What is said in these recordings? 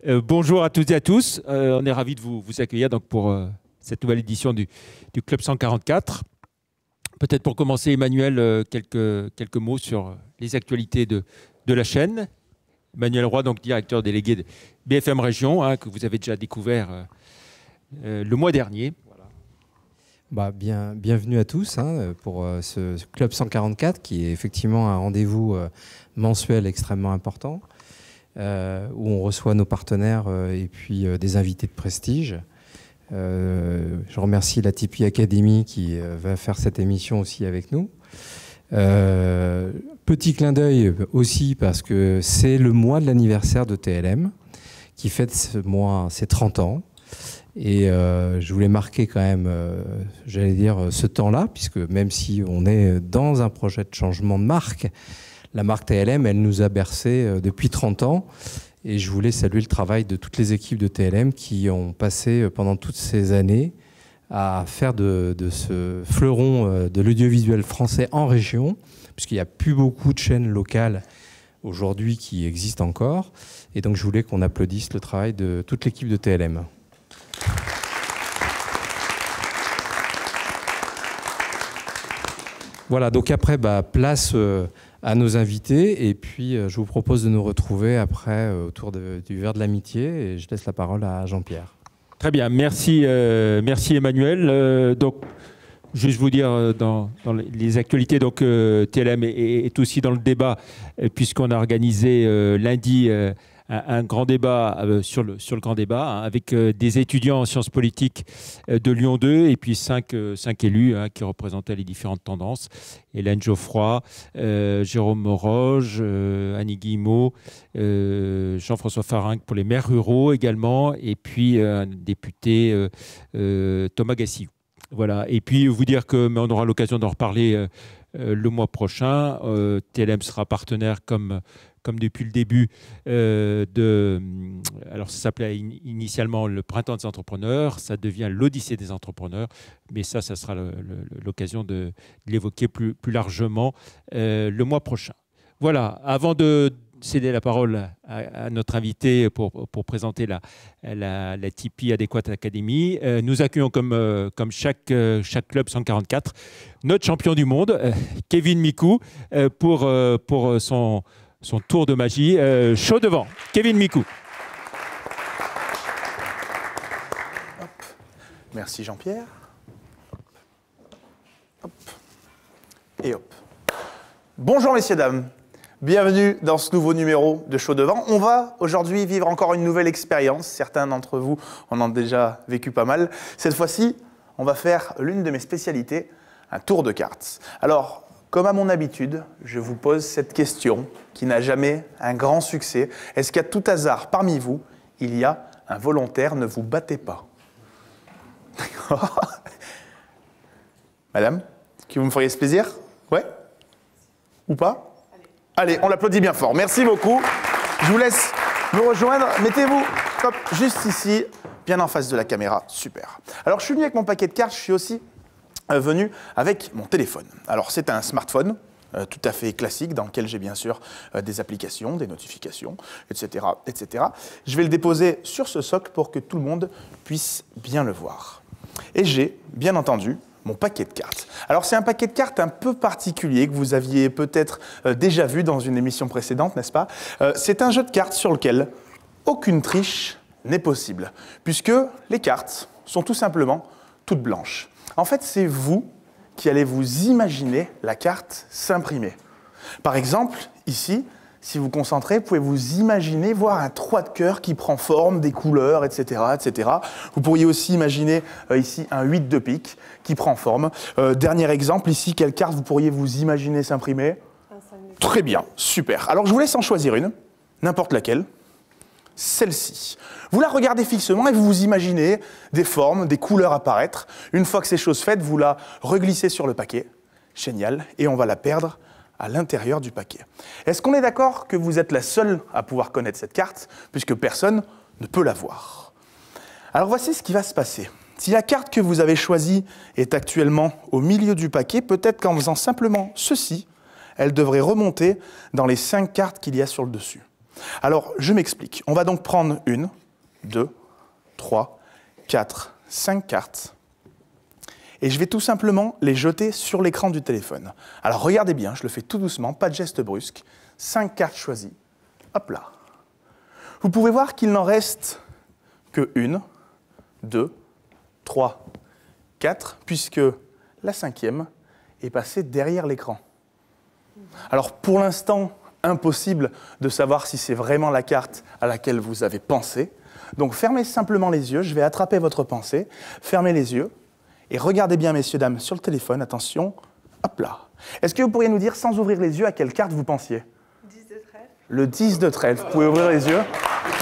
Bonjour à toutes et à tous. On est ravis de vous accueillir donc, pour cette nouvelle édition du Club 144. Peut-être pour commencer, Emmanuel, quelques mots sur les actualités de la chaîne. Emmanuel Roy, donc directeur délégué de BFM Région, que vous avez déjà découvert le mois dernier. Voilà. Bienvenue à tous pour ce Club 144 qui est effectivement un rendez-vous mensuel extrêmement important où on reçoit nos partenaires et puis des invités de prestige. Je remercie la Tipeee Academy qui va faire cette émission aussi avec nous. Petit clin d'œil aussi parce que c'est le mois de l'anniversaire de TLM qui fête ce mois ses 30 ans. Et je voulais marquer quand même, j'allais dire, ce temps-là, puisque même si on est dans un projet de changement de marque, la marque TLM, elle nous a bercé depuis 30 ans. Et je voulais saluer le travail de toutes les équipes de TLM qui ont passé pendant toutes ces années à faire de ce fleuron de l'audiovisuel français en région, puisqu'il n'y a plus beaucoup de chaînes locales aujourd'hui qui existent encore. Et donc je voulais qu'on applaudisse le travail de toute l'équipe de TLM. Voilà, donc après, place à nos invités. Et puis, je vous propose de nous retrouver après autour du verre de l'amitié. Et je laisse la parole à Jean-Pierre. Très bien, merci Emmanuel. Donc, juste vous dire, dans les actualités, donc, TLM est aussi dans le débat, puisqu'on a organisé lundi un grand débat sur le grand débat avec des étudiants en sciences politiques de Lyon 2 et puis cinq élus qui représentaient les différentes tendances. Hélène Geoffroy, Jérôme Moroge, Annie Guillemot, Jean-François Farinck pour les maires ruraux également, et puis un député Thomas Gassiou. Voilà. Et puis vous dire qu'on aura l'occasion d'en reparler le mois prochain. TLM sera partenaire comme depuis le début alors ça s'appelait initialement le Printemps des entrepreneurs, ça devient l'Odyssée des entrepreneurs, mais ça sera l'occasion de l'évoquer plus largement le mois prochain. Voilà, avant de céder la parole à notre invité pour présenter la Tipeee Adéquate Academy, nous accueillons comme chaque Club 144 notre champion du monde, Kevin Micou, pour son tour de magie. Chaud devant, Kevin Micou. Hop. Merci Jean-Pierre. Hop. Et hop. Bonjour messieurs, dames. Bienvenue dans ce nouveau numéro de Chaud devant. On va aujourd'hui vivre encore une nouvelle expérience. Certains d'entre vous en ont déjà vécu pas mal. Cette fois-ci, on va faire l'une de mes spécialités, un tour de cartes. Alors, comme à mon habitude, je vous pose cette question qui n'a jamais un grand succès. Est-ce qu'à tout hasard, parmi vous, il y a un volontaire? Ne vous battez pas. Madame, est-ce que vous me feriez ce plaisir? Ouais? Ou pas? Allez, on l'applaudit bien fort. Merci beaucoup. Je vous laisse me rejoindre. Mettez-vous juste ici, bien en face de la caméra. Super. Alors, je suis venu avec mon paquet de cartes. Je suis aussi venu avec mon téléphone. Alors, c'est un smartphone tout à fait classique dans lequel j'ai bien sûr des applications, des notifications, etc., etc. Je vais le déposer sur ce socle pour que tout le monde puisse bien le voir. Et j'ai, bien entendu, mon paquet de cartes. Alors, c'est un paquet de cartes un peu particulier que vous aviez peut-être déjà vu dans une émission précédente, n'est-ce pas? C'est un jeu de cartes sur lequel aucune triche n'est possible, puisque les cartes sont tout simplement toutes blanches. En fait, c'est vous qui allez vous imaginer la carte s'imprimer. Par exemple, ici, si vous vous concentrez, vous pouvez vous imaginer voir un 3 de cœur qui prend forme, des couleurs, etc., etc. Vous pourriez aussi imaginer ici un 8 de pique qui prend forme. Dernier exemple, ici, quelle carte vous pourriez vous imaginer s'imprimer? Très bien, super. Alors, je vous laisse en choisir une, n'importe laquelle. Celle-ci. Vous la regardez fixement et vous vous imaginez des formes, des couleurs apparaître. Une fois que c'est chose faite, vous la reglissez sur le paquet. Génial. Et on va la perdre à l'intérieur du paquet. Est-ce qu'on est d'accord que vous êtes la seule à pouvoir connaître cette carte, puisque personne ne peut la voir? Alors voici ce qui va se passer. Si la carte que vous avez choisie est actuellement au milieu du paquet, peut-être qu'en faisant simplement ceci, elle devrait remonter dans les 5 cartes qu'il y a sur le dessus. Alors, je m'explique. On va donc prendre 1, 2, 3, 4, 5 cartes. Et je vais tout simplement les jeter sur l'écran du téléphone. Alors, regardez bien, je le fais tout doucement, pas de geste brusque. 5 cartes choisies. Hop là. Vous pouvez voir qu'il n'en reste que 1, 2, 3, 4, puisque la 5e est passée derrière l'écran. Alors, pour l'instant, impossible de savoir si c'est vraiment la carte à laquelle vous avez pensé. Donc, fermez simplement les yeux. Je vais attraper votre pensée. Fermez les yeux. Et regardez bien, messieurs, dames, sur le téléphone. Attention. Hop là. Est-ce que vous pourriez nous dire, sans ouvrir les yeux, à quelle carte vous pensiez? 10 de trèfle. Le 10 de trèfle. Vous pouvez ouvrir les yeux.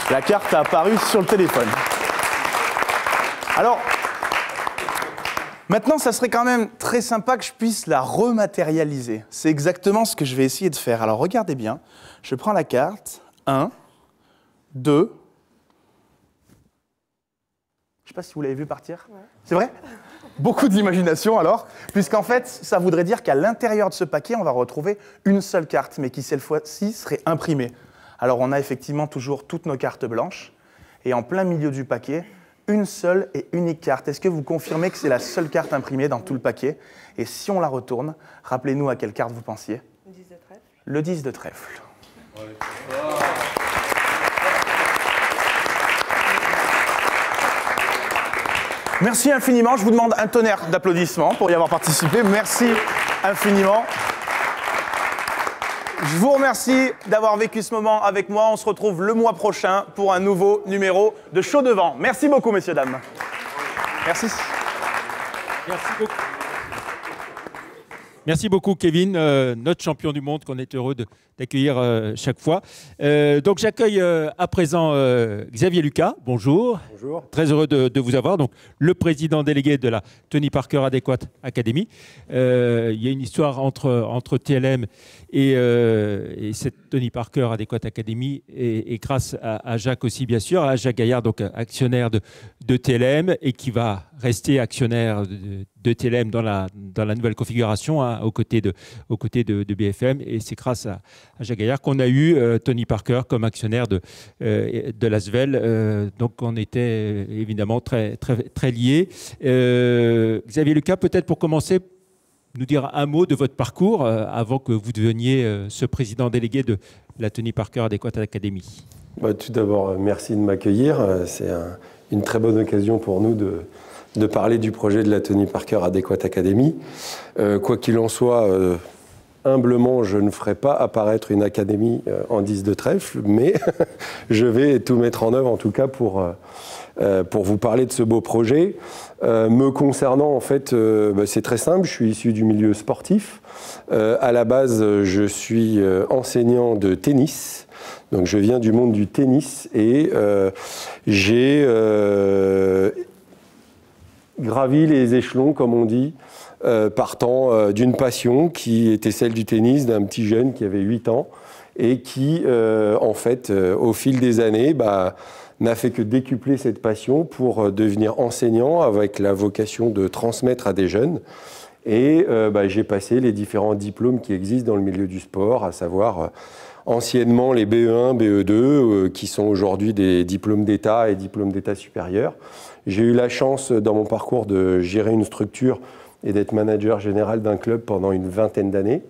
La carte a apparu sur le téléphone. Alors, maintenant, ça serait quand même très sympa que je puisse la rematérialiser. C'est exactement ce que je vais essayer de faire. Alors, regardez bien. Je prends la carte. 1, 2. Je ne sais pas si vous l'avez vu partir. Ouais. C'est vrai? Beaucoup d'imagination alors, puisqu'en fait, ça voudrait dire qu'à l'intérieur de ce paquet, on va retrouver une seule carte, mais qui cette fois-ci serait imprimée. Alors, on a effectivement toujours toutes nos cartes blanches, et en plein milieu du paquet, une seule et unique carte. Est-ce que vous confirmez que c'est la seule carte imprimée dans tout le paquet? Et si on la retourne, rappelez-nous à quelle carte vous pensiez? 10 de trèfle. Le 10 de trèfle. Ouais. Merci infiniment. Je vous demande un tonnerre d'applaudissements pour y avoir participé. Merci infiniment. Je vous remercie d'avoir vécu ce moment avec moi. On se retrouve le mois prochain pour un nouveau numéro de Chaud Devant. Merci beaucoup, messieurs, dames. Merci. Merci beaucoup. Merci beaucoup, Kevin, notre champion du monde qu'on est heureux d'accueillir chaque fois. Donc, j'accueille à présent Xavier Lucas. Bonjour. Bonjour. Très heureux de vous avoir. Donc, le président délégué de la Tony Parker Adequate Academy. Il y a une histoire entre TLM et cette Tony Parker Adequate Academy et grâce à Jacques aussi, bien sûr, à Jacques Gaillard, donc actionnaire de TLM et qui va rester actionnaire de TLM dans la nouvelle configuration, hein, aux côtés de BFM. Et c'est grâce à Jacques Gaillard qu'on a eu Tony Parker comme actionnaire de l'Asvel. Donc on était évidemment très, très, très liés. Xavier Lucas, peut-être pour commencer, nous dire un mot de votre parcours avant que vous deveniez ce président délégué de la Tony Parker Adequate Academy. Tout d'abord, merci de m'accueillir. C'est une très bonne occasion pour nous de parler du projet de la Tony Parker Adequate Academy. Quoi qu'il en soit, humblement, je ne ferai pas apparaître une académie en 10 de trèfle, mais je vais tout mettre en œuvre, en tout cas, pour vous parler de ce beau projet. Me concernant, en fait, c'est très simple, je suis issu du milieu sportif. À la base, je suis enseignant de tennis. Donc, je viens du monde du tennis et j'ai gravi les échelons, comme on dit, partant d'une passion qui était celle du tennis d'un petit jeune qui avait 8 ans et qui, en fait, au fil des années, n'a fait que décupler cette passion pour devenir enseignant avec la vocation de transmettre à des jeunes. Et j'ai passé les différents diplômes qui existent dans le milieu du sport, à savoir anciennement les BE1, BE2, qui sont aujourd'hui des diplômes d'État et diplômes d'État supérieur. J'ai eu la chance dans mon parcours de gérer une structure et d'être manager général d'un club pendant une vingtaine d'années,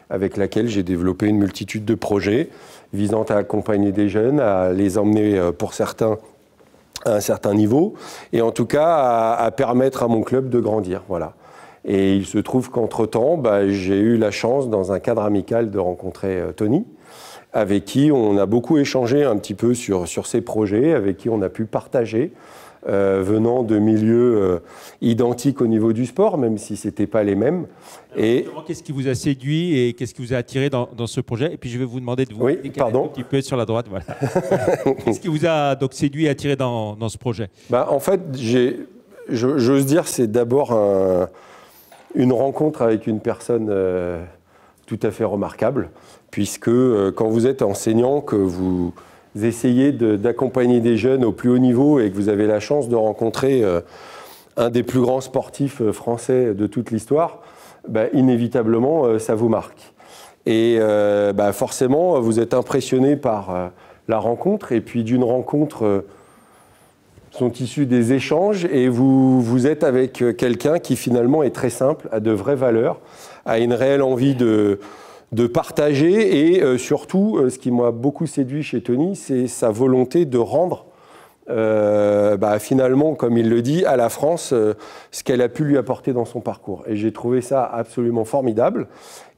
avec laquelle j'ai développé une multitude de projets visant à accompagner des jeunes, à les emmener pour certains à un certain niveau, et en tout cas à permettre à mon club de grandir. Voilà. Et il se trouve qu'entre-temps, j'ai eu la chance, dans un cadre amical, de rencontrer Tony, avec qui on a beaucoup échangé un petit peu sur ses projets, avec qui on a pu partager, venant de milieux identiques au niveau du sport, même si ce n'étaient pas les mêmes. Et qu'est-ce qui vous a séduit et qu'est-ce qui vous a attiré dans ce projet? Et puis je vais vous demander de vous décaler un petit peu sur la droite. Voilà. Qu'est-ce qui vous a donc séduit et attiré dans ce projet? En fait, j'ose dire, c'est d'abord une rencontre avec une personne tout à fait remarquable, puisque quand vous êtes enseignant, que vous essayez d'accompagner des jeunes au plus haut niveau et que vous avez la chance de rencontrer un des plus grands sportifs français de toute l'histoire, inévitablement, ça vous marque. Et forcément, vous êtes impressionné par la rencontre. Et puis d'une rencontre sont issus des échanges et vous êtes avec quelqu'un qui finalement est très simple, a de vraies valeurs, a une réelle envie de partager et surtout, ce qui m'a beaucoup séduit chez Tony, c'est sa volonté de rendre finalement, comme il le dit, à la France ce qu'elle a pu lui apporter dans son parcours. Et j'ai trouvé ça absolument formidable.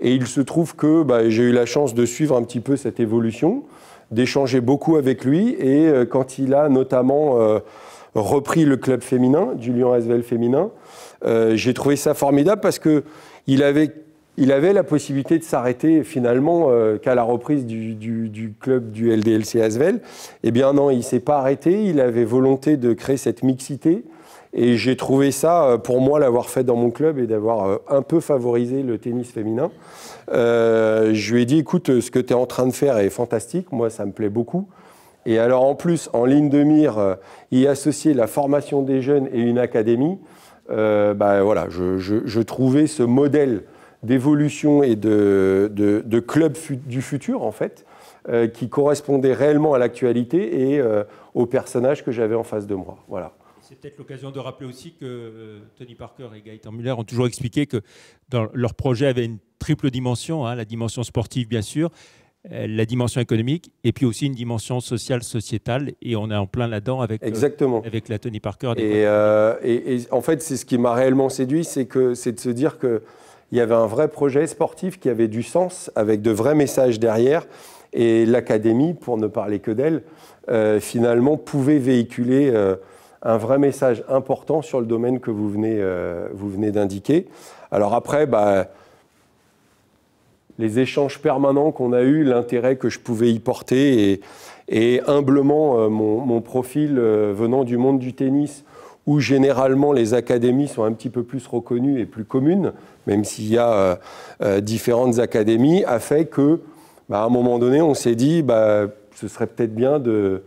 Et il se trouve que j'ai eu la chance de suivre un petit peu cette évolution, d'échanger beaucoup avec lui. Et quand il a notamment repris le club féminin, du Lyon Asvel féminin, j'ai trouvé ça formidable parce qu'il avait la possibilité de s'arrêter finalement qu'à la reprise du club du LDLC Asvel. Eh bien non, il ne s'est pas arrêté, il avait volonté de créer cette mixité. Et j'ai trouvé ça, pour moi, l'avoir fait dans mon club et d'avoir un peu favorisé le tennis féminin. Je lui ai dit, écoute, ce que tu es en train de faire est fantastique, moi ça me plaît beaucoup. Et alors en plus, en ligne de mire, y associer la formation des jeunes et une académie, voilà, je trouvais ce modèle d'évolution et de club du futur, en fait, qui correspondait réellement à l'actualité et au personnage que j'avais en face de moi. Voilà. C'est peut-être l'occasion de rappeler aussi que Tony Parker et Gaëtan Müller ont toujours expliqué que leur projet avait une triple dimension, la dimension sportive, bien sûr, la dimension économique et puis aussi une dimension sociale, sociétale. Et on est en plein là-dedans avec la Tony Parker. Et en fait, c'est ce qui m'a réellement séduit, c'est de se dire qu'il y avait un vrai projet sportif qui avait du sens, avec de vrais messages derrière. Et l'académie, pour ne parler que d'elle, finalement, pouvait véhiculer un vrai message important sur le domaine que vous venez d'indiquer. Alors après, les échanges permanents qu'on a eus, l'intérêt que je pouvais y porter et humblement mon profil venant du monde du tennis, où généralement les académies sont un petit peu plus reconnues et plus communes, même s'il y a différentes académies, a fait que, à un moment donné, on s'est dit ce serait peut-être bien de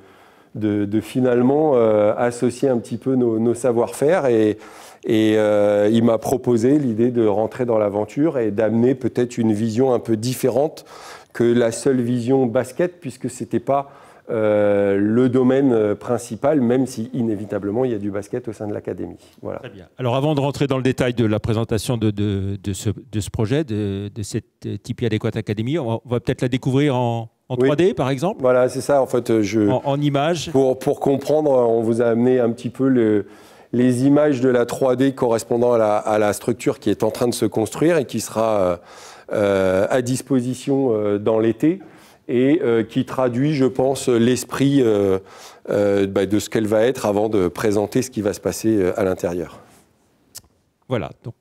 finalement associer un petit peu nos savoir-faire et il m'a proposé l'idée de rentrer dans l'aventure et d'amener peut-être une vision un peu différente que la seule vision basket, puisque ce n'était pas le domaine principal, même si inévitablement il y a du basket au sein de l'académie. Voilà. Très bien. Alors avant de rentrer dans le détail de la présentation de ce projet, de cette Tipeee Adéquate Academy, on va peut-être la découvrir en 3D, par exemple. Voilà, c'est ça. En fait, en images. Pour comprendre, on vous a amené un petit peu les images de la 3D correspondant à la structure qui est en train de se construire et qui sera à disposition dans l'été et qui traduit, je pense, l'esprit de ce qu'elle va être avant de présenter ce qui va se passer à l'intérieur. Voilà. Donc.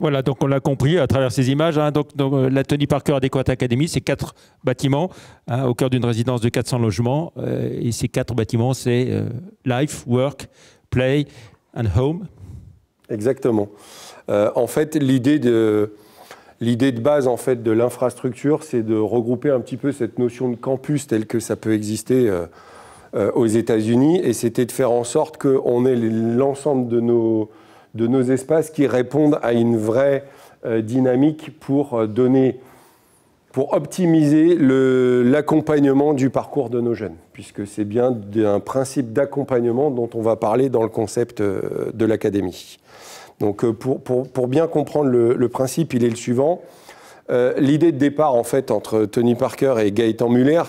Voilà, donc on l'a compris à travers ces images. Hein, donc, la Tony Parker Adequate Academy, c'est 4 bâtiments hein, au cœur d'une résidence de 400 logements. Et ces 4 bâtiments, c'est Life, Work, Play and Home. Exactement. En fait, l'idée de base en fait, de l'infrastructure, c'est de regrouper un petit peu cette notion de campus telle que ça peut exister aux États-Unis. Et c'était de faire en sorte qu'on ait l'ensemble de nos espaces qui répondent à une vraie dynamique pour optimiser l'accompagnement du parcours de nos jeunes, puisque c'est bien un principe d'accompagnement dont on va parler dans le concept de l'académie. Donc pour bien comprendre le principe, il est le suivant. L'idée de départ en fait entre Tony Parker et Gaëtan Muller,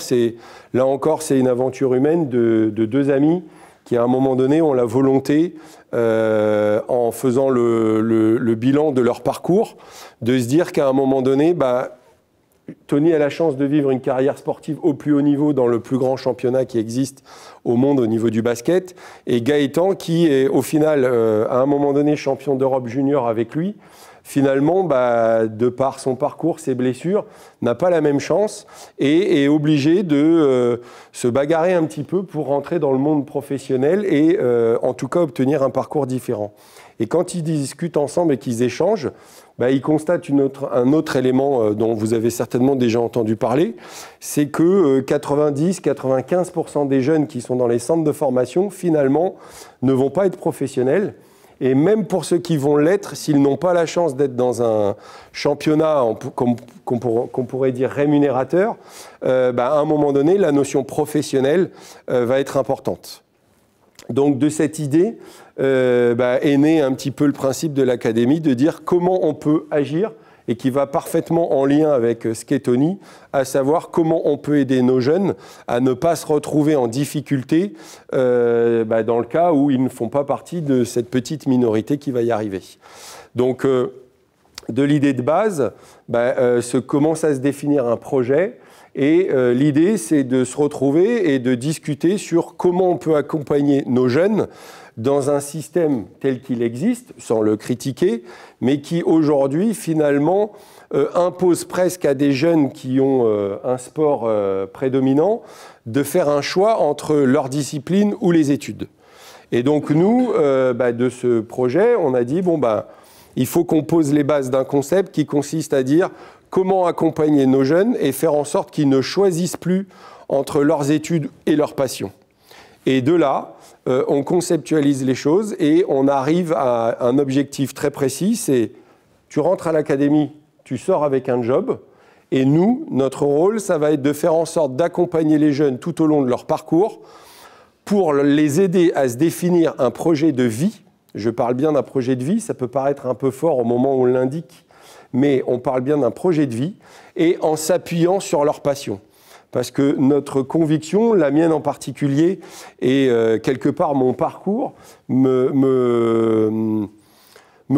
là encore c'est une aventure humaine de 2 amis qui à un moment donné ont la volonté, en faisant le bilan de leur parcours, de se dire qu'à un moment donné, Tony a la chance de vivre une carrière sportive au plus haut niveau dans le plus grand championnat qui existe au monde au niveau du basket, et Gaëtan qui est au final, à un moment donné, champion d'Europe junior avec lui, finalement, de par son parcours, ses blessures, n'a pas la même chance et est obligé de se bagarrer un petit peu pour rentrer dans le monde professionnel et en tout cas obtenir un parcours différent. Et quand ils discutent ensemble et qu'ils échangent, ils constatent un autre élément dont vous avez certainement déjà entendu parler, c'est que 90-95% des jeunes qui sont dans les centres de formation, finalement, ne vont pas être professionnels. Et même pour ceux qui vont l'être, s'ils n'ont pas la chance d'être dans un championnat qu'on pourrait dire rémunérateur, à un moment donné, la notion professionnelle va être importante. Donc de cette idée est né un petit peu le principe de l'académie, de dire comment on peut agir, et qui va parfaitement en lien avec ce qu'est Tony, à savoir comment on peut aider nos jeunes à ne pas se retrouver en difficulté dans le cas où ils ne font pas partie de cette petite minorité qui va y arriver. Donc, de l'idée de base, commence à se définir un projet, et l'idée, c'est de se retrouver et de discuter sur comment on peut accompagner nos jeunes dans un système tel qu'il existe, sans le critiquer, mais qui aujourd'hui, finalement, impose presque à des jeunes qui ont un sport prédominant de faire un choix entre leur discipline ou les études. Et donc nous, de ce projet, on a dit, il faut qu'on pose les bases d'un concept qui consiste à dire comment accompagner nos jeunes et faire en sorte qu'ils ne choisissent plus entre leurs études et leurs passions. Et de là, on conceptualise les choses et on arrive à un objectif très précis, c'est tu rentres à l'académie, tu sors avec un job, et nous, notre rôle, ça va être de faire en sorte d'accompagner les jeunes tout au long de leur parcours pour les aider à se définir un projet de vie. Je parle bien d'un projet de vie, ça peut paraître un peu fort au moment où on l'indique, mais on parle bien d'un projet de vie, et en s'appuyant sur leur passion. Parce que notre conviction, la mienne en particulier, et quelque part mon parcours, me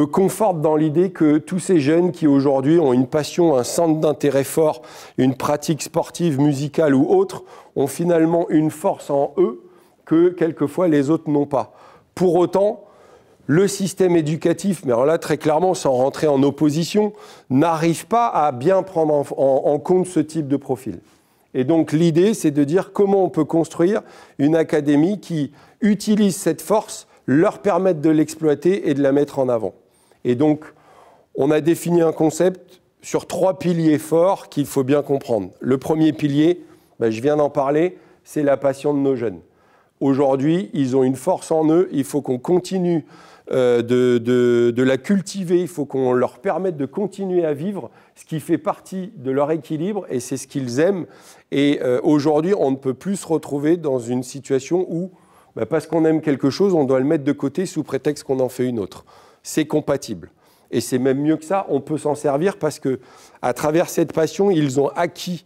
conforte dans l'idée que tous ces jeunes qui aujourd'hui ont une passion, un centre d'intérêt fort, une pratique sportive, musicale ou autre, ont finalement une force en eux que quelquefois les autres n'ont pas. Pour autant, le système éducatif, mais alors là très clairement sans rentrer en opposition, n'arrive pas à bien prendre en compte ce type de profil. Et donc l'idée, c'est de dire comment on peut construire une académie qui utilise cette force, leur permette de l'exploiter et de la mettre en avant. Et donc, on a défini un concept sur 3 piliers forts qu'il faut bien comprendre. Le premier pilier, je viens d'en parler, c'est la passion de nos jeunes. Aujourd'hui, ils ont une force en eux, il faut qu'on continue de la cultiver, il faut qu'on leur permette de continuer à vivre ce qui fait partie de leur équilibre et c'est ce qu'ils aiment. Et aujourd'hui, on ne peut plus se retrouver dans une situation où, parce qu'on aime quelque chose, on doit le mettre de côté sous prétexte qu'on en fait une autre. C'est compatible. Et c'est même mieux que ça, on peut s'en servir parce qu'à travers cette passion, ils ont acquis,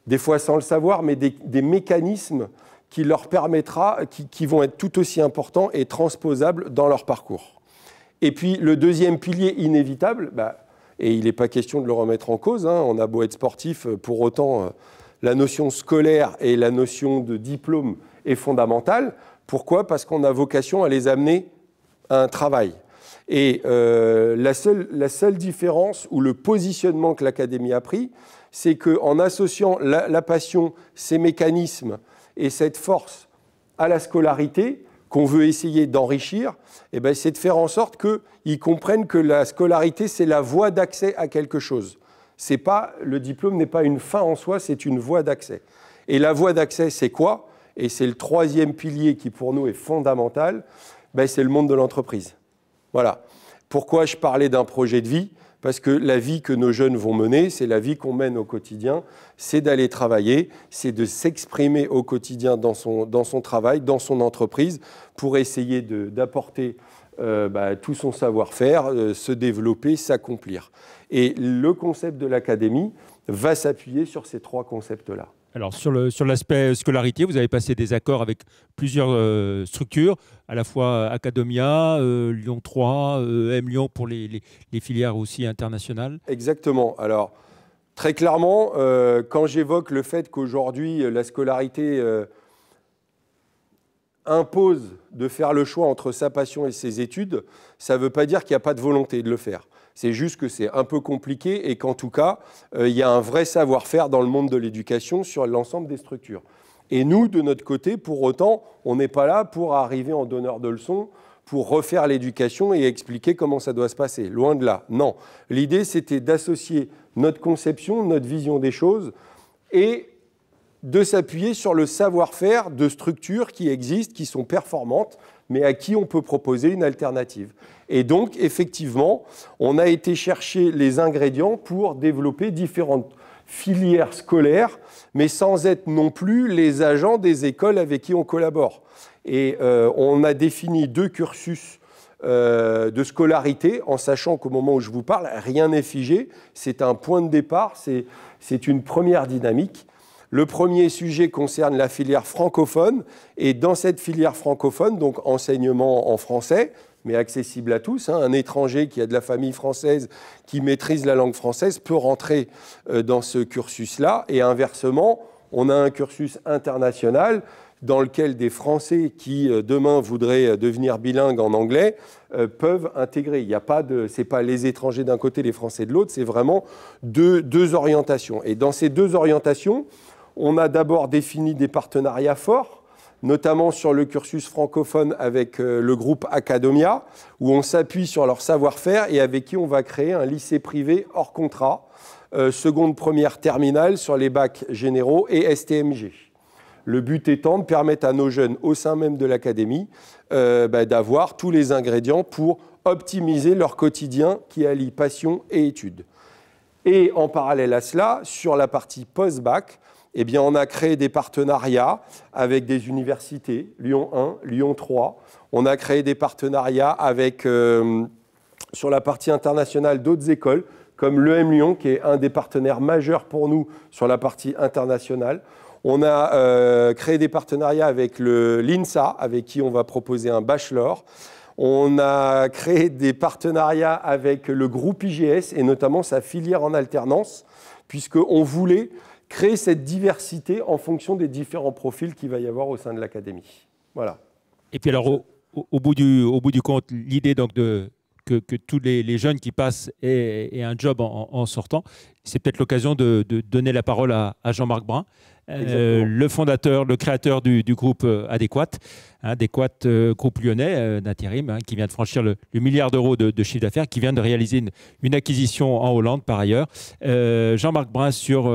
des fois sans le savoir, mais des mécanismes qui leur permettra, qui vont être tout aussi importants et transposables dans leur parcours. Et puis le deuxième pilier inévitable, et il n'est pas question de le remettre en cause, on a beau être sportif, pour autant la notion scolaire et la notion de diplôme est fondamentale. Pourquoi ? Parce qu'on a vocation à les amener à un travail. Et la seule différence ou le positionnement que l'Académie a pris, c'est qu'en associant la passion, ces mécanismes et cette force à la scolarité, qu'on veut essayer d'enrichir, eh ben, c'est de faire en sorte qu'ils comprennent que la scolarité, c'est la voie d'accès à quelque chose. Le diplôme n'est pas une fin en soi, c'est une voie d'accès. Et la voie d'accès, c'est quoi? Et c'est le troisième pilier qui, pour nous, est fondamental, ben, c'est le monde de l'entreprise. Voilà. Pourquoi je parlais d'un projet de vie? Parce que la vie que nos jeunes vont mener, c'est la vie qu'on mène au quotidien, c'est d'aller travailler, c'est de s'exprimer au quotidien dans son travail, dans son entreprise, pour essayer d'apporter tout son savoir-faire, se développer, s'accomplir. Et le concept de l'Académie va s'appuyer sur ces trois concepts-là. Alors, sur l'aspect scolarité, vous avez passé des accords avec plusieurs structures, à la fois Academia, Lyon 3, EM Lyon pour les filières aussi internationales. Exactement. Alors, très clairement, quand j'évoque le fait qu'aujourd'hui, la scolarité impose de faire le choix entre sa passion et ses études, ça ne veut pas dire qu'il n'y a pas de volonté de le faire. C'est juste que c'est un peu compliqué et qu'en tout cas, il y a un vrai savoir-faire dans le monde de l'éducation sur l'ensemble des structures. Et nous, de notre côté, pour autant, on n'est pas là pour arriver en donneur de leçons, pour refaire l'éducation et expliquer comment ça doit se passer. Loin de là. Non. L'idée, c'était d'associer notre conception, notre vision des choses et de s'appuyer sur le savoir-faire de structures qui existent, qui sont performantes, mais à qui on peut proposer une alternative. Et donc, effectivement, on a été chercher les ingrédients pour développer différentes filières scolaires, mais sans être non plus les agents des écoles avec qui on collabore. Et on a défini 2 cursus de scolarité, en sachant qu'au moment où je vous parle, rien n'est figé. C'est un point de départ, c'est une première dynamique. Le premier sujet concerne la filière francophone, et dans cette filière francophone, donc enseignement en français, mais accessible à tous, hein, un étranger qui a de la famille française, qui maîtrise la langue française, peut rentrer dans ce cursus-là, et inversement, on a un cursus international dans lequel des Français qui, demain, voudraient devenir bilingues en anglais, peuvent intégrer. Il n'y a pas c'est pas les étrangers d'un côté, les Français de l'autre, c'est vraiment deux orientations. Et dans ces 2 orientations, on a d'abord défini des partenariats forts, notamment sur le cursus francophone avec le groupe Academia, où on s'appuie sur leur savoir-faire et avec qui on va créer un lycée privé hors contrat, seconde, première, terminale sur les bacs généraux et STMG. Le but étant de permettre à nos jeunes, au sein même de l'académie, d'avoir tous les ingrédients pour optimiser leur quotidien qui allie passion et études. Et en parallèle à cela, sur la partie post-bac, eh bien, on a créé des partenariats avec des universités, Lyon 1, Lyon 3. On a créé des partenariats avec, sur la partie internationale, d'autres écoles, comme l'EM Lyon, qui est un des partenaires majeurs pour nous sur la partie internationale. On a créé des partenariats avec l'INSA, avec qui on va proposer un bachelor. On a créé des partenariats avec le groupe IGS, et notamment sa filière en alternance, puisqu'on voulait créer cette diversité en fonction des différents profils qu'il va y avoir au sein de l'académie. Voilà. Et puis alors, au bout du compte, l'idée donc que tous les jeunes qui passent aient un job en sortant, c'est peut-être l'occasion de donner la parole à Jean-Marc Brun, le fondateur, le créateur du groupe Adéquat, groupe lyonnais d'intérim, qui vient de franchir le milliard d'euros de chiffre d'affaires, qui vient de réaliser une acquisition en Hollande par ailleurs. Jean-Marc Brun sur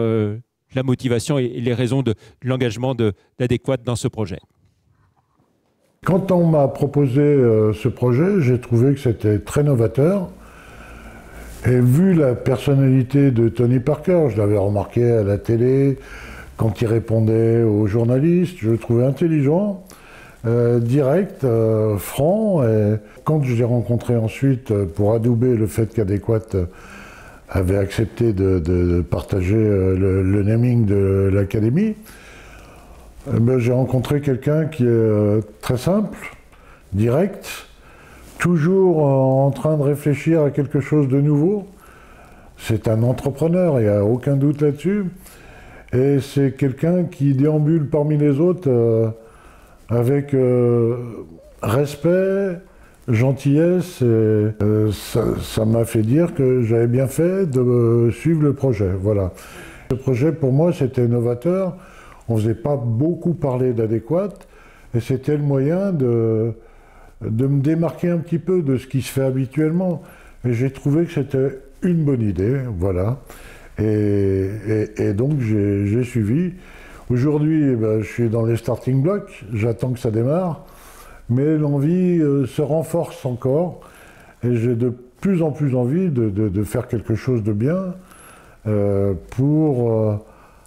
la motivation et les raisons de l'engagement d'Adéquat dans ce projet. Quand on m'a proposé ce projet, j'ai trouvé que c'était très novateur. Et vu la personnalité de Tony Parker, je l'avais remarqué à la télé, quand il répondait aux journalistes, je le trouvais intelligent, direct, franc. Et quand je l'ai rencontré ensuite pour adouber le fait qu'Adéquat avait accepté de partager le naming de l'académie, j'ai rencontré quelqu'un qui est très simple, direct, toujours en train de réfléchir à quelque chose de nouveau. C'est un entrepreneur, il n'y a aucun doute là-dessus. Et c'est quelqu'un qui déambule parmi les autres avec respect, gentillesse et ça m'a fait dire que j'avais bien fait de suivre le projet. Voilà. Ce projet, pour moi, c'était novateur. On ne faisait pas beaucoup parler d'Adéquat et c'était le moyen de me démarquer un petit peu de ce qui se fait habituellement. Et j'ai trouvé que c'était une bonne idée, voilà. Et donc j'ai suivi. Aujourd'hui, je suis dans les starting blocks, j'attends que ça démarre, mais l'envie se renforce encore et j'ai de plus en plus envie de faire quelque chose de bien pour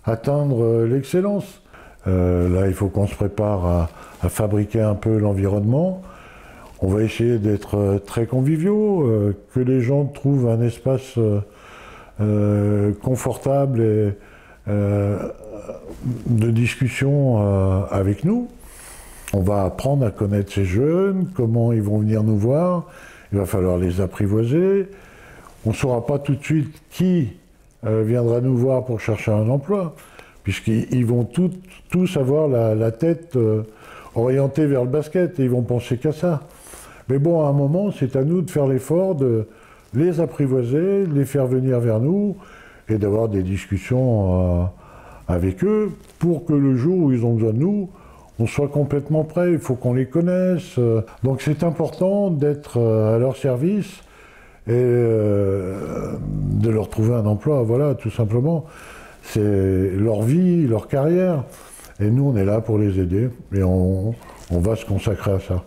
atteindre l'excellence. Là, il faut qu'on se prépare à fabriquer un peu l'environnement. On va essayer d'être très conviviaux, que les gens trouvent un espace confortable et de discussion avec nous. On va apprendre à connaître ces jeunes, comment ils vont venir nous voir. Il va falloir les apprivoiser. On ne saura pas tout de suite qui viendra nous voir pour chercher un emploi, puisqu'ils vont tous avoir la tête orientée vers le basket et ils vont penser qu'à ça. Mais bon, à un moment, c'est à nous de faire l'effort de les apprivoiser, de les faire venir vers nous et d'avoir des discussions avec eux pour que le jour où ils ont besoin de nous, on soit complètement prêt. Il faut qu'on les connaisse. Donc c'est important d'être à leur service et de leur trouver un emploi, voilà, tout simplement. C'est leur vie, leur carrière. Et nous, on est là pour les aider et on va se consacrer à ça.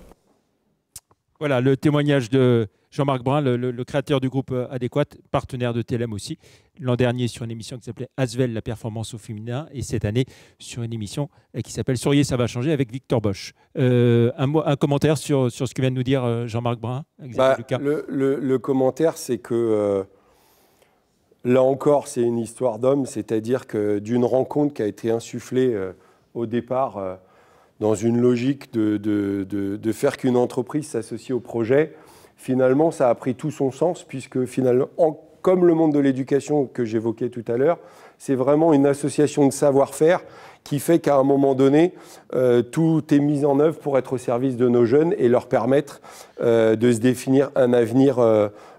Voilà le témoignage de Jean-Marc Brun, le créateur du groupe Adéquat, partenaire de TLM aussi, l'an dernier sur une émission qui s'appelait Asvel, la performance au féminin, et cette année sur une émission qui s'appelle Souriez, ça va changer avec Victor Bosch. Un commentaire sur ce que vient de nous dire Jean-Marc Brun, Lucas. Le commentaire, c'est que là encore, c'est une histoire d'homme, c'est-à-dire que d'une rencontre qui a été insufflée au départ dans une logique de faire qu'une entreprise s'associe au projet, finalement, ça a pris tout son sens, puisque finalement, comme le monde de l'éducation que j'évoquais tout à l'heure, c'est vraiment une association de savoir-faire qui fait qu'à un moment donné, tout est mis en œuvre pour être au service de nos jeunes et leur permettre de se définir un avenir,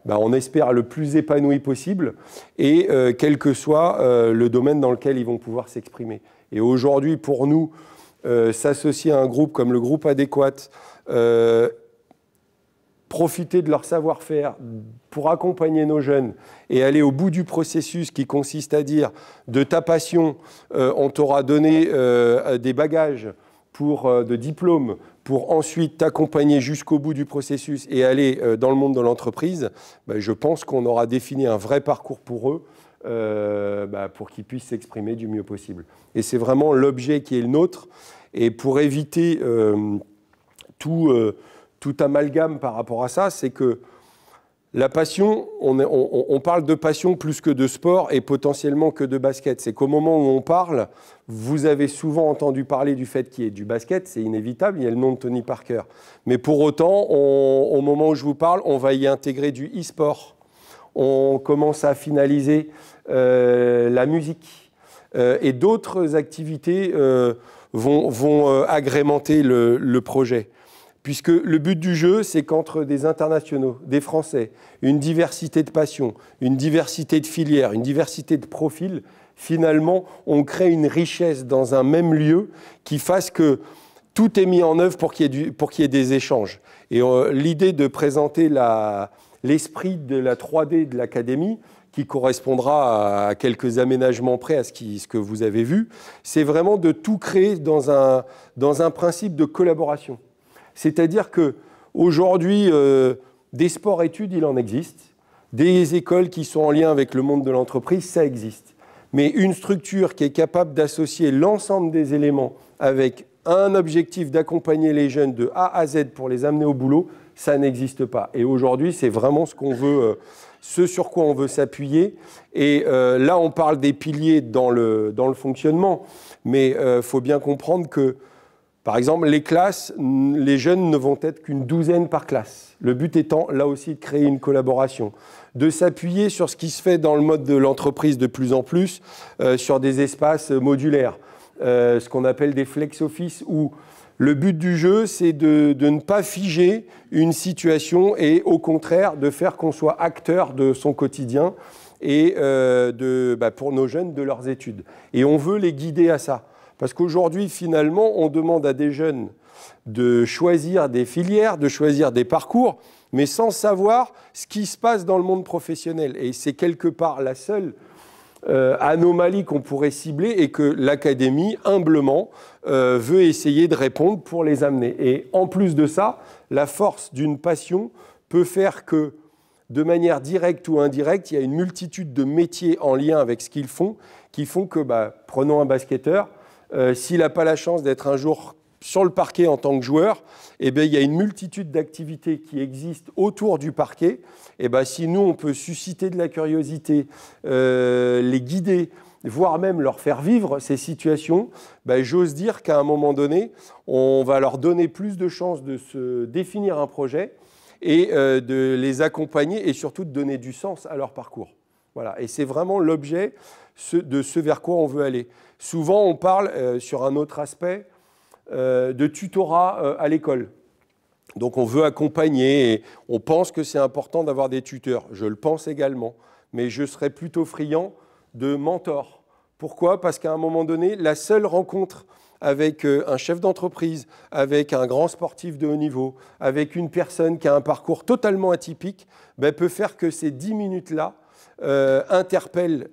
on espère, le plus épanoui possible, et quel que soit le domaine dans lequel ils vont pouvoir s'exprimer. Et aujourd'hui, pour nous, s'associer à un groupe comme le groupe Adéquat, profiter de leur savoir-faire pour accompagner nos jeunes et aller au bout du processus qui consiste à dire de ta passion, on t'aura donné des bagages de diplômes pour ensuite t'accompagner jusqu'au bout du processus et aller dans le monde de l'entreprise, je pense qu'on aura défini un vrai parcours pour eux pour qu'ils puissent s'exprimer du mieux possible. Et c'est vraiment l'objet qui est le nôtre. Et pour éviter tout amalgame par rapport à ça, c'est que la passion, on parle de passion plus que de sport et potentiellement que de basket. C'est qu'au moment où on parle, vous avez souvent entendu parler du fait qu'il y ait du basket, c'est inévitable, il y a le nom de Tony Parker. Mais pour autant, au moment où je vous parle, on va y intégrer du e-sport. On commence à finaliser la musique et d'autres activités vont agrémenter le projet. Puisque le but du jeu, c'est qu'entre des internationaux, des Français, une diversité de passions, une diversité de filières, une diversité de profils, finalement, on crée une richesse dans un même lieu qui fasse que tout est mis en œuvre pour qu'il y ait des échanges. Et l'idée de présenter l'esprit de la 3D de l'académie, qui correspondra à quelques aménagements près à ce que vous avez vu, c'est vraiment de tout créer dans un principe de collaboration. C'est-à-dire qu'aujourd'hui, des sports-études, il en existe. Des écoles qui sont en lien avec le monde de l'entreprise, ça existe. Mais une structure qui est capable d'associer l'ensemble des éléments avec un objectif d'accompagner les jeunes de A à Z pour les amener au boulot, ça n'existe pas. Et aujourd'hui, c'est vraiment ce sur quoi on veut s'appuyer. Et là, on parle des piliers dans le fonctionnement. Mais il faut bien comprendre que, par exemple, les classes, les jeunes ne vont être qu'une douzaine par classe. Le but étant, là aussi, de créer une collaboration, de s'appuyer sur ce qui se fait dans le mode de l'entreprise de plus en plus, sur des espaces modulaires, ce qu'on appelle des flex-office, où Le but du jeu, c'est de ne pas figer une situation et au contraire de faire qu'on soit acteur de son quotidien et pour nos jeunes de leurs études. Et on veut les guider à ça. Parce qu'aujourd'hui, finalement, on demande à des jeunes de choisir des filières, de choisir des parcours, mais sans savoir ce qui se passe dans le monde professionnel. Et c'est quelque part la seule anomalie qu'on pourrait cibler et que l'académie, humblement, veut essayer de répondre pour les amener. Et en plus de ça, la force d'une passion peut faire que, de manière directe ou indirecte, il y a une multitude de métiers en lien avec ce qu'ils font, qui font que, prenons un basketteur, s'il n'a pas la chance d'être un jour sur le parquet en tant que joueur, eh bien, il y a une multitude d'activités qui existent autour du parquet. Eh bien, si nous, on peut susciter de la curiosité, les guider, voire même leur faire vivre ces situations, j'ose dire qu'à un moment donné, on va leur donner plus de chances de se définir un projet et de les accompagner et surtout de donner du sens à leur parcours. Voilà. Et c'est vraiment l'objet de ce vers quoi on veut aller. Souvent, on parle, sur un autre aspect, de tutorat à l'école. Donc on veut accompagner et on pense que c'est important d'avoir des tuteurs. Je le pense également, mais je serais plutôt friand de mentors. Pourquoi ? Parce qu'à un moment donné, la seule rencontre avec un chef d'entreprise, avec un grand sportif de haut niveau, avec une personne qui a un parcours totalement atypique, peut faire que ces 10 minutes-là interpellent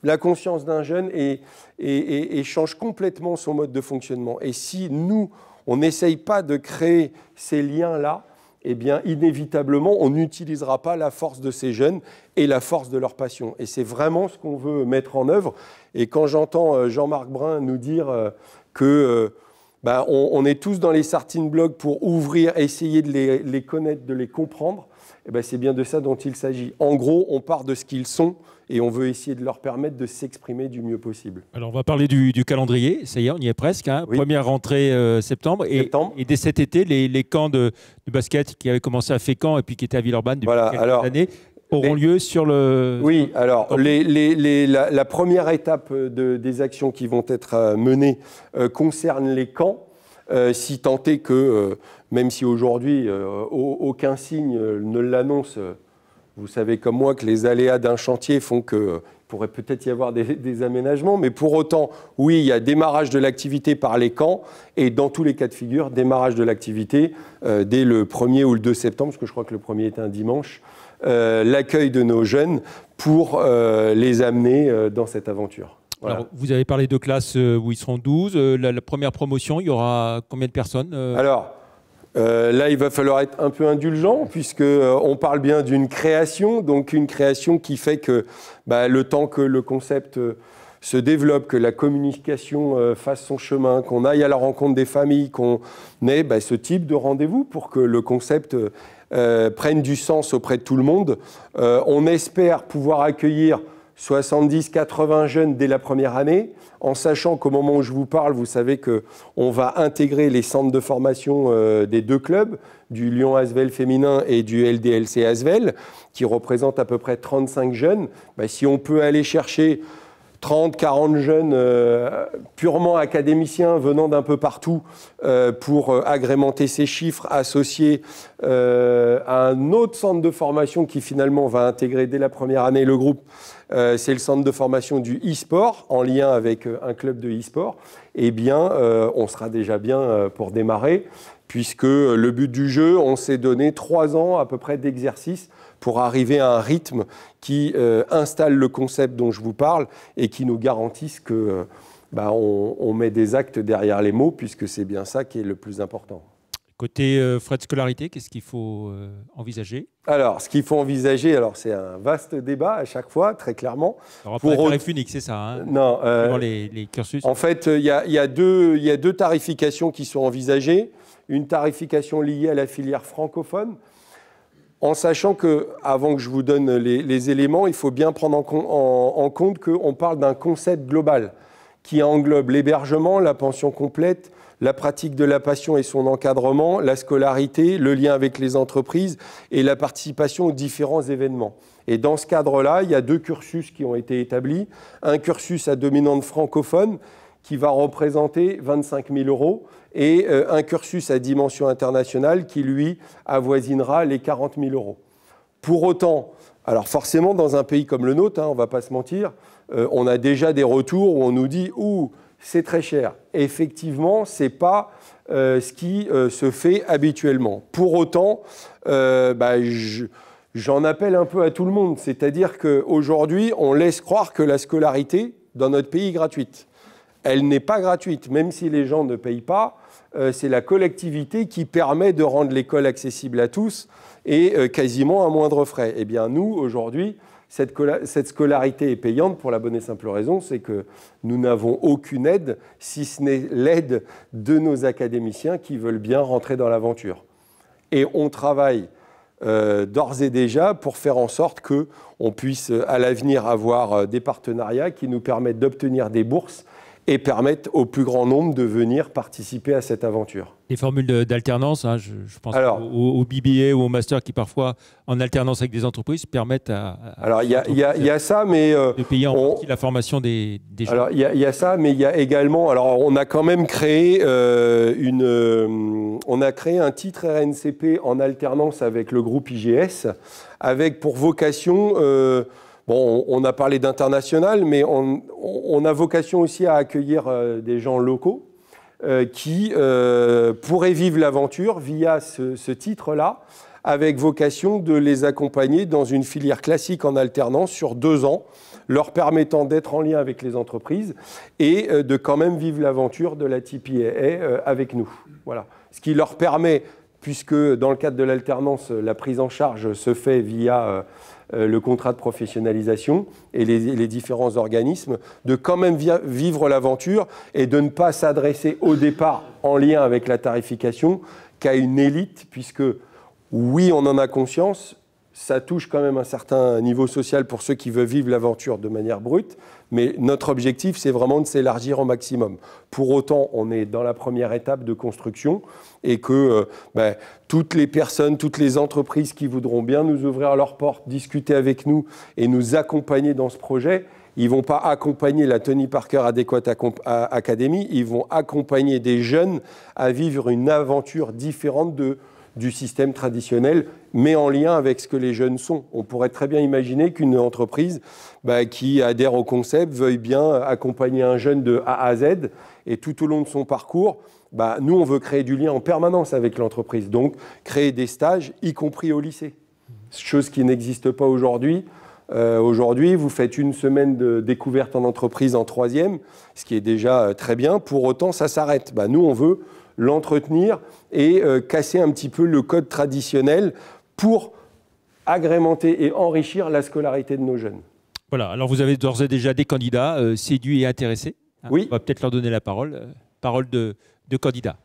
la conscience d'un jeune et change complètement son mode de fonctionnement. Et si nous, on n'essaye pas de créer ces liens-là, eh bien, inévitablement, on n'utilisera pas la force de ces jeunes et la force de leur passion. Et c'est vraiment ce qu'on veut mettre en œuvre. Et quand j'entends Jean-Marc Brun nous dire on est tous dans les starting blocks pour ouvrir, essayer de les connaître, de les comprendre, c'est bien de ça dont il s'agit. En gros, on part de ce qu'ils sont et on veut essayer de leur permettre de s'exprimer du mieux possible. Alors, on va parler du calendrier. Ça y est, on y est presque. Hein. Oui. Première rentrée septembre. Et dès cet été, les camps de basket qui avaient commencé à Fécamp et puis qui étaient à Villeurbanne depuis quelques années auront lieu sur le... Oui, alors la première étape des actions qui vont être menées concerne les camps, si tant est que, même si aujourd'hui aucun signe ne l'annonce, vous savez comme moi que les aléas d'un chantier font qu'il pourrait peut-être y avoir des aménagements, mais pour autant, oui, il y a démarrage de l'activité par les camps et dans tous les cas de figure, démarrage de l'activité dès le 1er ou le 2 septembre, parce que je crois que le 1er est un dimanche, l'accueil de nos jeunes pour les amener dans cette aventure. Voilà. Alors, vous avez parlé de classes où ils seront 12. La première promotion, il y aura combien de personnes Alors, là, il va falloir être un peu indulgent puisqu'on parle bien d'une création, donc une création qui fait que le temps que le concept se développe, que la communication fasse son chemin, qu'on aille à la rencontre des familles, qu'on ait ce type de rendez-vous pour que le concept prenne du sens auprès de tout le monde. On espère pouvoir accueillir 70-80 jeunes dès la première année, en sachant qu'au moment où je vous parle, vous savez qu'on va intégrer les centres de formation des deux clubs, du Lyon Asvel féminin et du LDLC Asvel, qui représentent à peu près 35 jeunes. Si on peut aller chercher 30-40 jeunes purement académiciens venant d'un peu partout pour agrémenter ces chiffres associés à un autre centre de formation qui finalement va intégrer dès la première année le groupe, c'est le centre de formation du e-sport en lien avec un club de e-sport, eh bien on sera déjà bien pour démarrer puisque le but du jeu, on s'est donné 3 ans à peu près d'exercice pour arriver à un rythme qui installe le concept dont je vous parle et qui nous garantisse que on met des actes derrière les mots, puisque c'est bien ça qui est le plus important. Côté frais de scolarité, qu'est-ce qu'il faut envisager ? Alors, ce qu'il faut envisager, c'est un vaste débat à chaque fois, très clairement. Alors, pour tarif unique, c'est ça, hein ? Non. Les cursus. En fait, il y a deux tarifications qui sont envisagées. Une tarification liée à la filière francophone, en sachant que, avant que je vous donne les éléments, il faut bien prendre en compte qu'on parle d'un concept global qui englobe l'hébergement, la pension complète, la pratique de la passion et son encadrement, la scolarité, le lien avec les entreprises et la participation aux différents événements. Et dans ce cadre-là, il y a 2 cursus qui ont été établis. Un cursus à dominante francophone qui va représenter 25 000 € et un cursus à dimension internationale qui, lui, avoisinera les 40 000 €. Pour autant, alors forcément, dans un pays comme le nôtre, on ne va pas se mentir, on a déjà des retours où on nous dit « Ouh, c'est très cher ». Effectivement, ce n'est pas ce qui se fait habituellement. Pour autant, j'en appelle un peu à tout le monde. C'est-à-dire qu'aujourd'hui, on laisse croire que la scolarité dans notre pays est gratuite. Elle n'est pas gratuite, même si les gens ne payent pas. C'est la collectivité qui permet de rendre l'école accessible à tous et quasiment à moindre frais. Eh bien, nous, aujourd'hui, cette scolarité est payante pour la bonne et simple raison, c'est que nous n'avons aucune aide, si ce n'est l'aide de nos académiciens qui veulent bien rentrer dans l'aventure. Et on travaille d'ores et déjà pour faire en sorte qu'on puisse à l'avenir avoir des partenariats qui nous permettent d'obtenir des bourses et permettent au plus grand nombre de venir participer à cette aventure. Les formules d'alternance, je pense au BBA ou au master qui parfois, en alternance avec des entreprises, permettent alors il y a ça, mais de payer en partie la formation des gens. Alors il y a ça, mais il y a également, alors on a quand même créé on a créé un titre RNCP en alternance avec le groupe IGS, avec pour vocation bon, on a parlé d'international, mais on a vocation aussi à accueillir des gens locaux qui pourraient vivre l'aventure via ce titre-là, avec vocation de les accompagner dans une filière classique en alternance sur 2 ans, leur permettant d'être en lien avec les entreprises et de quand même vivre l'aventure de la TPAA avec nous. Voilà. Ce qui leur permet, puisque dans le cadre de l'alternance, la prise en charge se fait via le contrat de professionnalisation et les différents organismes, de quand même vivre l'aventure et de ne pas s'adresser au départ en lien avec la tarification qu'à une élite, puisque oui, on en a conscience, ça touche quand même un certain niveau social pour ceux qui veulent vivre l'aventure de manière brute, mais notre objectif, c'est vraiment de s'élargir au maximum. Pour autant, on est dans la première étape de construction et que toutes les personnes, toutes les entreprises qui voudront bien nous ouvrir leurs portes, discuter avec nous et nous accompagner dans ce projet, ils ne vont pas accompagner la Tony Parker Adequate Academy, ils vont accompagner des jeunes à vivre une aventure différente du système traditionnel, mais en lien avec ce que les jeunes sont. On pourrait très bien imaginer qu'une entreprise qui adhère au concept veuille bien accompagner un jeune de A à Z, et tout au long de son parcours, nous, on veut créer du lien en permanence avec l'entreprise, donc créer des stages, y compris au lycée. Chose qui n'existe pas aujourd'hui. Aujourd'hui, vous faites une semaine de découverte en entreprise en 3e, ce qui est déjà très bien. Pour autant, ça s'arrête. Nous, on veut l'entretenir et casser un petit peu le code traditionnel pour agrémenter et enrichir la scolarité de nos jeunes. Voilà, alors vous avez d'ores et déjà des candidats séduits et intéressés. Oui. On va peut-être leur donner la parole. Parole de candidats.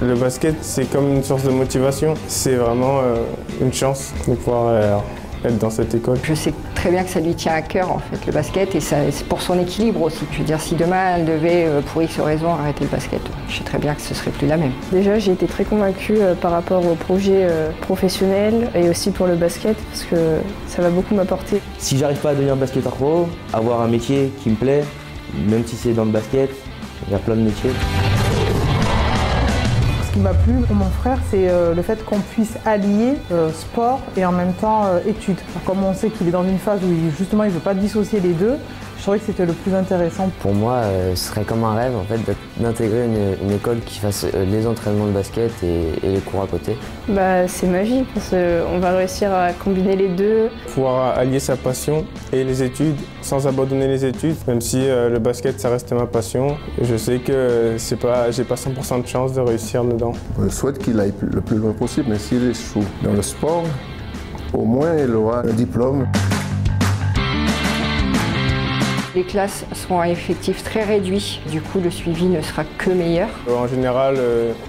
Le basket, c'est comme une source de motivation. C'est vraiment une chance de pouvoir être dans cette école. Je sais très bien que ça lui tient à cœur, en fait, le basket, et c'est pour son équilibre aussi. Je veux dire, si demain elle devait, pour X raison, arrêter le basket, je sais très bien que ce serait plus la même. Déjà, j'ai été très convaincue par rapport au projet professionnel et aussi pour le basket, parce que ça va beaucoup m'apporter. Si j'arrive pas à devenir basketteur pro, avoir un métier qui me plaît, même si c'est dans le basket, il y a plein de métiers. Ce qui m'a plu pour mon frère, c'est le fait qu'on puisse allier sport et en même temps études. Comme on sait qu'il est dans une phase où justement il ne veut pas dissocier les deux, je trouvais que c'était le plus intéressant. Pour moi, ce serait comme un rêve en fait, d'intégrer une école qui fasse les entraînements de basket et les cours à côté. C'est magique parce qu'on va réussir à combiner les deux. Pouvoir allier sa passion et les études sans abandonner les études, même si le basket ça reste ma passion. Je sais que j'ai pas 100% de chance de réussir dedans. Je souhaite qu'il aille le plus loin possible, mais s'il échoue dans le sport, au moins il aura un diplôme. Les classes seront à effectif très réduit, du coup le suivi ne sera que meilleur. En général,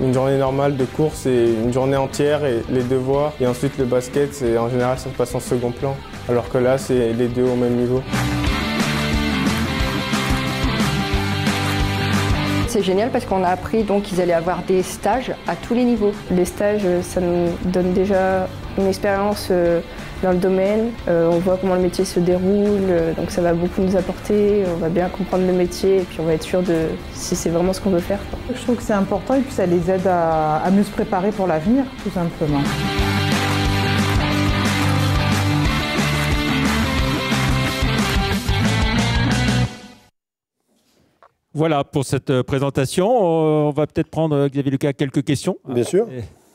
une journée normale de cours, c'est une journée entière et les devoirs. Et ensuite le basket, en général, ça se passe en second plan. Alors que là, c'est les deux au même niveau. c'est génial parce qu'on a appris donc qu'ils allaient avoir des stages à tous les niveaux. Les stages, ça nous donne déjà une expérience dans le domaine. On voit comment le métier se déroule, donc ça va beaucoup nous apporter. On va bien comprendre le métier et puis on va être sûr de si c'est vraiment ce qu'on veut faire. Je trouve que c'est important et puis ça les aide à mieux se préparer pour l'avenir, tout simplement. Voilà pour cette présentation. On va peut-être prendre, Xavier Lucas, quelques questions. Bien sûr.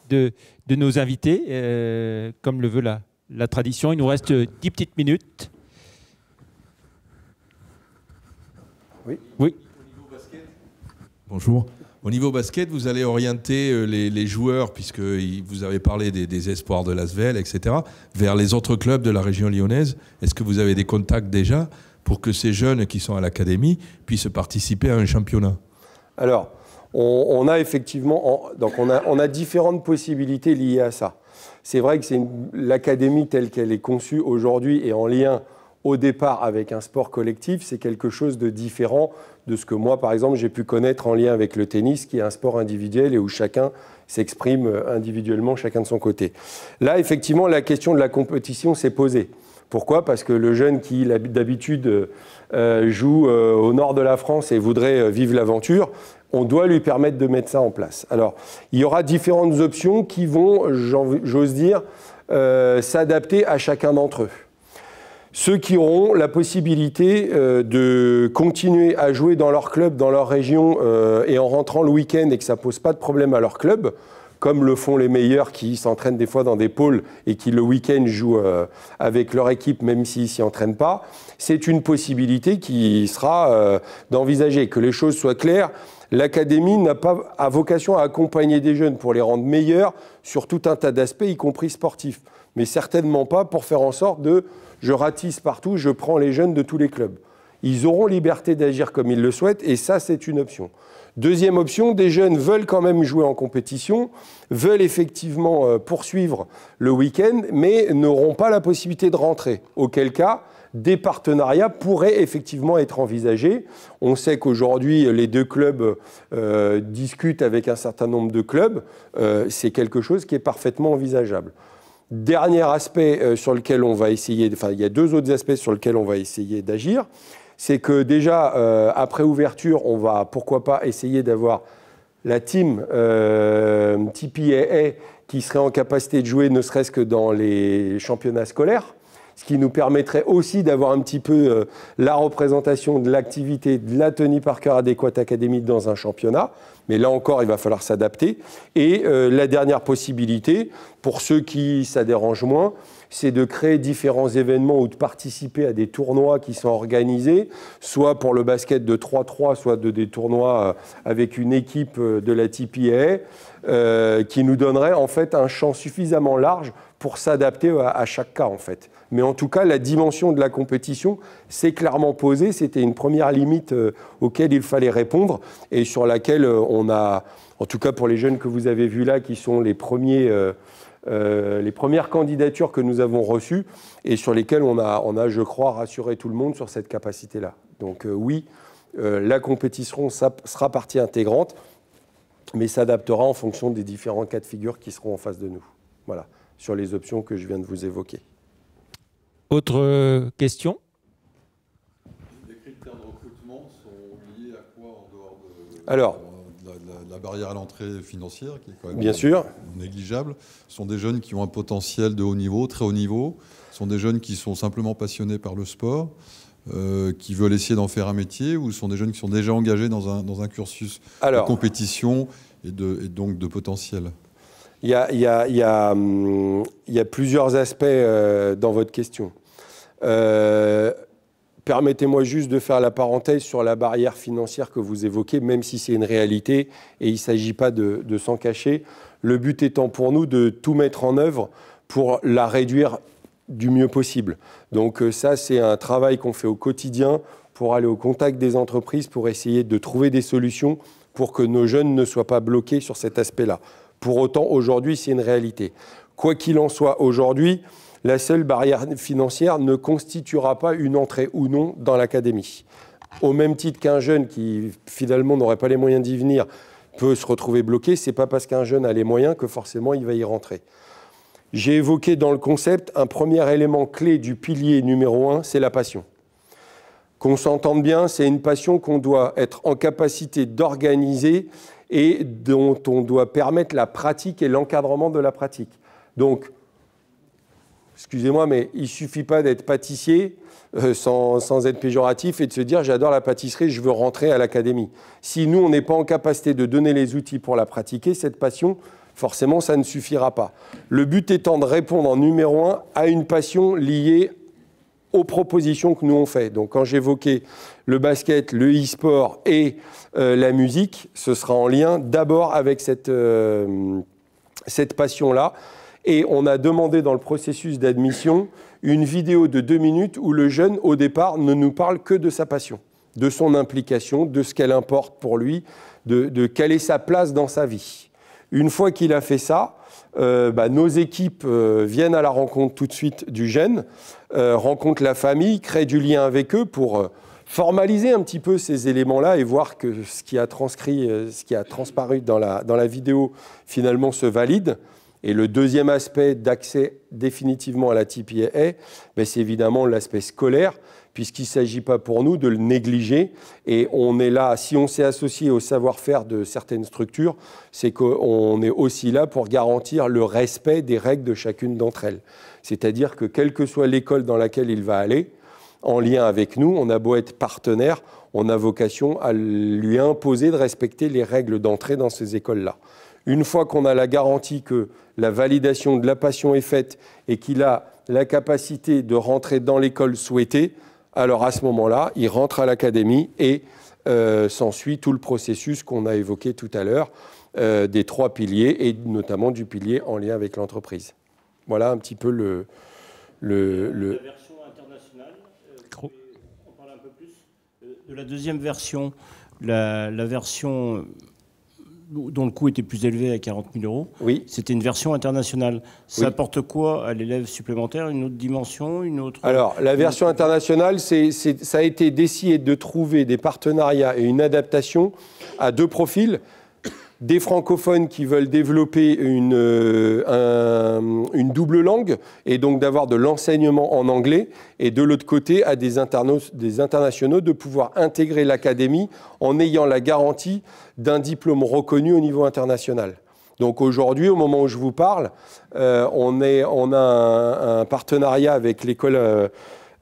De nos invités, comme le veut la tradition. Il nous reste 10 petites minutes. Oui. Oui. Bonjour. Au niveau basket, vous allez orienter les joueurs, puisque vous avez parlé des espoirs de l'Asvel, etc., vers les autres clubs de la région lyonnaise. Est-ce que vous avez des contacts déjà pour que ces jeunes qui sont à l'académie puissent participer à un championnat? Alors, on a effectivement, on a différentes possibilités liées à ça. C'est vrai que l'académie telle qu'elle est conçue aujourd'hui et en lien au départ avec un sport collectif, c'est quelque chose de différent de ce que moi, par exemple, j'ai pu connaître en lien avec le tennis, qui est un sport individuel et où chacun s'exprime individuellement, chacun de son côté. Là, effectivement, la question de la compétition s'est posée. Pourquoi? Parce que le jeune qui, d'habitude, joue au nord de la France et voudrait vivre l'aventure, on doit lui permettre de mettre ça en place. Alors, il y aura différentes options qui vont, j'ose dire, s'adapter à chacun d'entre eux. Ceux qui auront la possibilité de continuer à jouer dans leur club, dans leur région, et en rentrant le week-end et que ça ne pose pas de problème à leur club, comme le font les meilleurs qui s'entraînent des fois dans des pôles et qui le week-end jouent avec leur équipe même s'ils ne s'y entraînent pas, c'est une possibilité qui sera d'envisager. Que les choses soient claires, l'académie n'a pas vocation à accompagner des jeunes pour les rendre meilleurs sur tout un tas d'aspects, y compris sportifs. Mais certainement pas pour faire en sorte de « je ratisse partout, je prends les jeunes de tous les clubs ». Ils auront liberté d'agir comme ils le souhaitent et ça, c'est une option. Deuxième option, des jeunes veulent quand même jouer en compétition, veulent effectivement poursuivre le week-end, mais n'auront pas la possibilité de rentrer. Auquel cas, des partenariats pourraient effectivement être envisagés. On sait qu'aujourd'hui, les deux clubs discutent avec un certain nombre de clubs. C'est quelque chose qui est parfaitement envisageable. Dernier aspect sur lequel on va essayer, enfin il y a deux autres aspects sur lesquels on va essayer d'agir. C'est que déjà, après ouverture, on va, pourquoi pas, essayer d'avoir la team TPAA qui serait en capacité de jouer ne serait-ce que dans les championnats scolaires, ce qui nous permettrait aussi d'avoir un petit peu la représentation de l'activité de la Tony Parker Adequate Academy dans un championnat. Mais là encore, il va falloir s'adapter. Et la dernière possibilité, pour ceux qui ça dérange moins, c'est de créer différents événements ou de participer à des tournois qui sont organisés, soit pour le basket de 3-3, soit des tournois avec une équipe de la TPA, qui nous donnerait en fait un champ suffisamment large pour s'adapter à chaque cas en fait. Mais en tout cas, la dimension de la compétition s'est clairement posée. C'était une première limite auquel il fallait répondre et sur laquelle on a, en tout cas pour les jeunes que vous avez vus là, qui sont les premières candidatures que nous avons reçues et sur lesquelles on a, je crois, rassuré tout le monde sur cette capacité-là. Donc oui, la compétition sera partie intégrante, mais s'adaptera en fonction des différents cas de figure qui seront en face de nous. Voilà, sur les options que je viens de vous évoquer. Autre question? Les critères de recrutement sont liés à quoi en dehors de la barrière à l'entrée financière, qui est quand même bien sûr négligeable? Ce sont des jeunes qui ont un potentiel de haut niveau, très haut niveau. Ce sont des jeunes qui sont simplement passionnés par le sport, qui veulent essayer d'en faire un métier, ou ce sont des jeunes qui sont déjà engagés dans un cursus de compétition et donc de potentiel? Il y a plusieurs aspects dans votre question. Permettez-moi juste de faire la parenthèse sur la barrière financière que vous évoquez, même si c'est une réalité et il ne s'agit pas de s'en cacher. Le but étant pour nous de tout mettre en œuvre pour la réduire du mieux possible. Donc ça, c'est un travail qu'on fait au quotidien pour aller au contact des entreprises, pour essayer de trouver des solutions pour que nos jeunes ne soient pas bloqués sur cet aspect-là. Pour autant, aujourd'hui, c'est une réalité. Quoi qu'il en soit, aujourd'hui, la seule barrière financière ne constituera pas une entrée ou non dans l'académie. au même titre qu'un jeune qui finalement n'aurait pas les moyens d'y venir peut se retrouver bloqué, c'est pas parce qu'un jeune a les moyens que forcément il va y rentrer. J'ai évoqué dans le concept un premier élément clé du pilier numéro 1, c'est la passion. Qu'on s'entende bien, c'est une passion qu'on doit être en capacité d'organiser et dont on doit permettre la pratique et l'encadrement de la pratique. Donc, excusez-moi, mais il ne suffit pas d'être pâtissier sans être péjoratif et de se dire « j'adore la pâtisserie, je veux rentrer à l'académie ». Si nous, on n'est pas en capacité de donner les outils pour la pratiquer, cette passion, forcément, ça ne suffira pas. Le but étant de répondre en numéro 1 à une passion liée aux propositions que nous on fait. Donc quand j'évoquais le basket, le e-sport et la musique, ce sera en lien d'abord avec cette passion-là. Et on a demandé dans le processus d'admission une vidéo de 2 minutes où le jeune, au départ, ne nous parle que de sa passion, de son implication, de ce qu'elle importe pour lui, de quelle est sa place dans sa vie. Une fois qu'il a fait ça, nos équipes viennent à la rencontre tout de suite du jeune, rencontrent la famille, créent du lien avec eux pour formaliser un petit peu ces éléments-là et voir que ce qui a transparu dans la vidéo finalement se valide. Et le deuxième aspect d'accès définitivement à la TPA, c'est évidemment l'aspect scolaire, puisqu'il ne s'agit pas pour nous de le négliger. Et on est là, si on s'est associé au savoir-faire de certaines structures, c'est qu'on est aussi là pour garantir le respect des règles de chacune d'entre elles. C'est-à-dire que quelle que soit l'école dans laquelle il va aller, en lien avec nous, on a beau être partenaire, on a vocation à lui imposer de respecter les règles d'entrée dans ces écoles-là. Une fois qu'on a la garantie que la validation de la passion est faite et qu'il a la capacité de rentrer dans l'école souhaitée, alors à ce moment-là, il rentre à l'académie et s'ensuit tout le processus qu'on a évoqué tout à l'heure, des 3 piliers et notamment du pilier en lien avec l'entreprise. Voilà un petit peu le... La version internationale, on parle un peu plus de la deuxième version, la version dont le coût était plus élevé à 40 000 €. Oui. C'était une version internationale. Ça Oui. apporte quoi à l'élève supplémentaire? Une autre dimension, une autre... Alors, la version internationale, ça a été d'essayer de trouver des partenariats et une adaptation à 2 profils. Des francophones qui veulent développer une double langue et donc d'avoir de l'enseignement en anglais, et de l'autre côté, à des internationaux de pouvoir intégrer l'académie en ayant la garantie d'un diplôme reconnu au niveau international. Donc aujourd'hui, au moment où je vous parle, on a un partenariat avec l'école